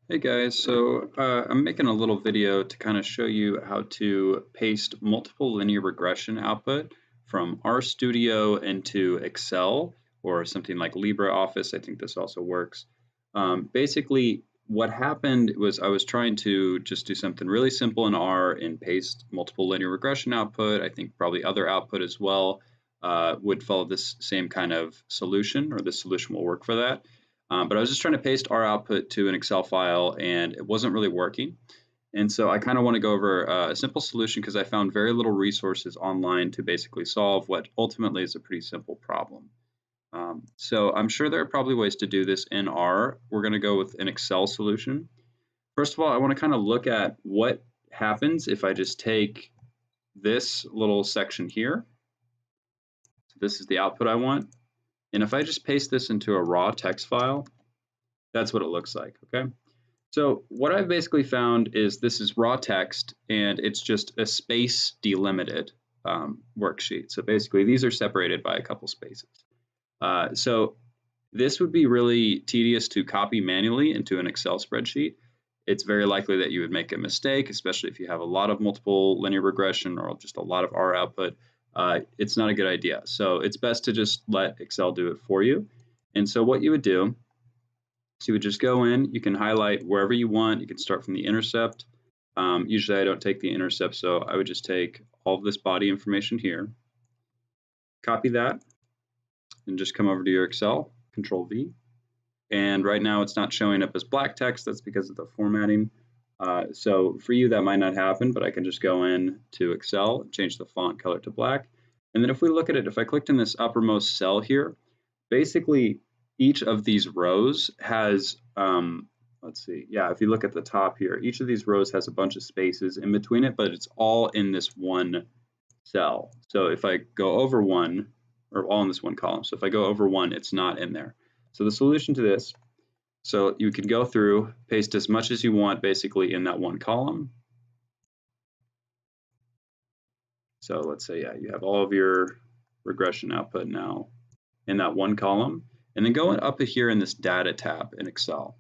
Hey guys, I'm making a little video to kind of show you how to paste multiple linear regression output from RStudio into Excel or something like LibreOffice. I think this also works. Basically, what happened was I was trying to just do something really simple in R and paste multiple linear regression output. I think probably other output as well would follow this same kind of solution, or this solution will work for that. But I was just trying to paste our output to an Excel file and it wasn't really working. And so I kind of want to go over a simple solution because I found very little resources online to basically solve what ultimately is a pretty simple problem. So I'm sure there are probably ways to do this in R. We're going to go with an Excel solution. First of all, I want to kind of look at what happens if I just take this little section here. So this is the output I want. And if I just paste this into a raw text file, that's what it looks like, okay? So what I've basically found is this is raw text and it's just a space delimited worksheet. So basically these are separated by a couple spaces. So this would be really tedious to copy manually into an Excel spreadsheet. It's very likely that you would make a mistake, especially if you have a lot of multiple linear regression or just a lot of R output. It's not a good idea. So it's best to just let Excel do it for you. And so what you would do, so you would just go in, you can highlight wherever you want. You can start from the intercept. Usually I don't take the intercept, so I would just take all of this body information here, copy that, and just come over to your Excel, Control V. And right now it's not showing up as black text. That's because of the formatting. So for you, that might not happen, but I can just go in to Excel, change the font color to black. And then if we look at it, if I clicked in this uppermost cell here, basically each of these rows has, let's see, yeah, if you look at the top here, each of these rows has a bunch of spaces in between it, but it's all in this one cell. So if I go over one, or all in this one column, so if I go over one, it's not in there. So the solution to this, so you can go through, paste as much as you want basically in that one column. So let's say, yeah, you have all of your regression output now in that one column, and then go up here in this data tab in Excel.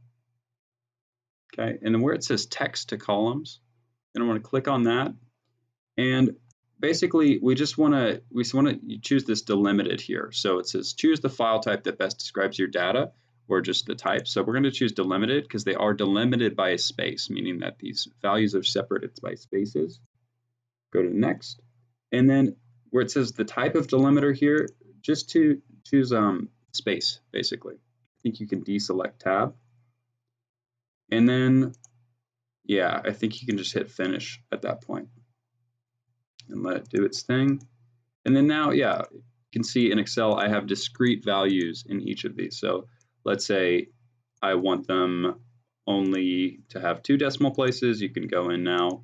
Okay, and then where it says text to columns, then I want to click on that, and basically we want to choose this delimited here. So it says choose the file type that best describes your data, or just the type. So we're going to choose delimited because they are delimited by a space, meaning that these values are separated by spaces. Go to next, and then where it says the type of delimiter here, just to choose space basically. I think you can deselect tab, and then yeah, I think you can just hit finish at that point and let it do its thing. And then now, yeah, you can see in Excel, I have discrete values in each of these. So let's say I want them only to have 2 decimal places. You can go in now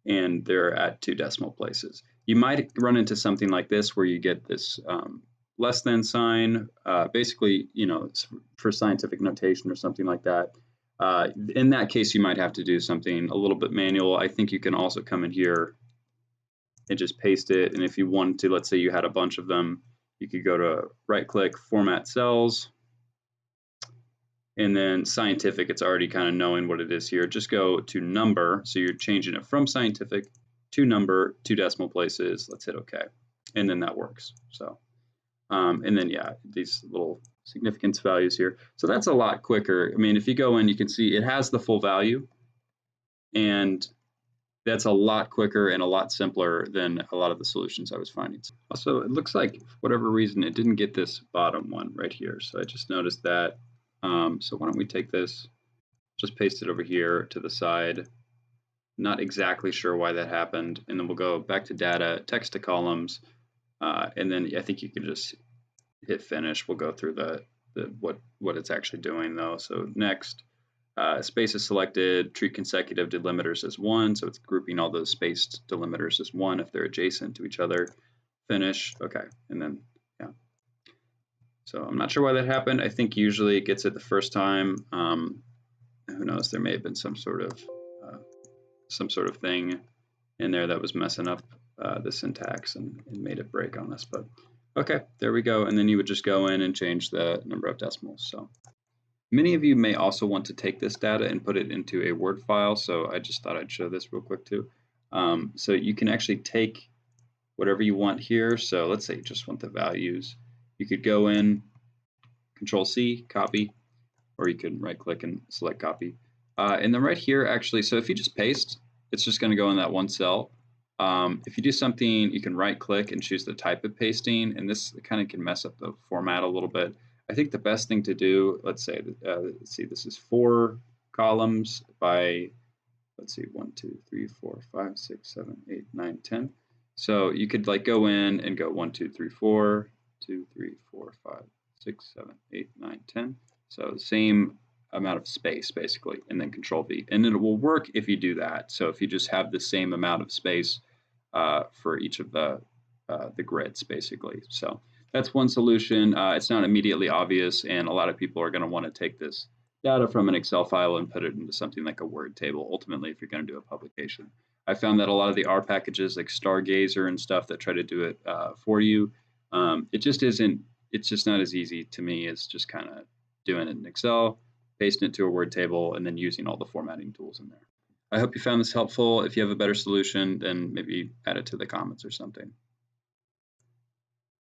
and they're at 2 decimal places. You might run into something like this where you get this less than sign, basically, you know, it's for scientific notation or something like that. In that case, you might have to do something a little bit manual. I think you can also come in here and just paste it. And if you wanted to, let's say you had a bunch of them, you could go to right click, format cells, and then scientific, it's already kind of knowing what it is here. Just go to number. So you're changing it from scientific to number, 2 decimal places. Let's hit OK. And then that works. So, and then, yeah, these little significance values here. So that's a lot quicker. I mean, if you go in, you can see it has the full value. And that's a lot quicker and a lot simpler than a lot of the solutions I was finding. Also, it looks like for whatever reason, it didn't get this bottom one right here. So I just noticed that. So why don't we take this, just paste it over here to the side. Not exactly sure why that happened. And then we'll go back to data, text to columns. And then I think you can just hit finish. We'll go through what it's actually doing though. So next. Space is selected, treat consecutive delimiters as one, so it's grouping all those spaced delimiters as one if they're adjacent to each other. Finish, okay, and then, yeah. So I'm not sure why that happened. I think usually it gets it the first time. Who knows, there may have been some sort of thing in there that was messing up the syntax and made it break on us, but okay, there we go. And then you would just go in and change the number of decimals. So Many of you may also want to take this data and put it into a Word file, so I just thought I'd show this real quick too. So you can actually take whatever you want here. So let's say you just want the values. You could go in, Control C, copy, or you can right click and select copy. And then right here, actually, so if you just paste, it's just going to go in that one cell. If you do something, you can right click and choose the type of pasting, and this kind of can mess up the format a little bit. I think the best thing to do, let's say, let's see, this is 4 columns by, let's see, 1, 2, 3, 4, 5, 6, 7, 8, 9, 10. So you could like go in and go 1, 2, 3, 4, 2, 3, 4, 5, 6, 7, 8, 9, 10. So same amount of space basically, and then Control V, and it will work if you do that. So if you just have the same amount of space for each of the grids basically. So that's one solution. It's not immediately obvious, and a lot of people are going to want to take this data from an Excel file and put it into something like a Word table, ultimately, if you're going to do a publication. I found that a lot of the R packages like Stargazer and stuff that try to do it for you, it just isn't, it's just not as easy to me as just kind of doing it in Excel, pasting it to a Word table, and then using all the formatting tools in there. I hope you found this helpful. If you have a better solution, then maybe add it to the comments or something.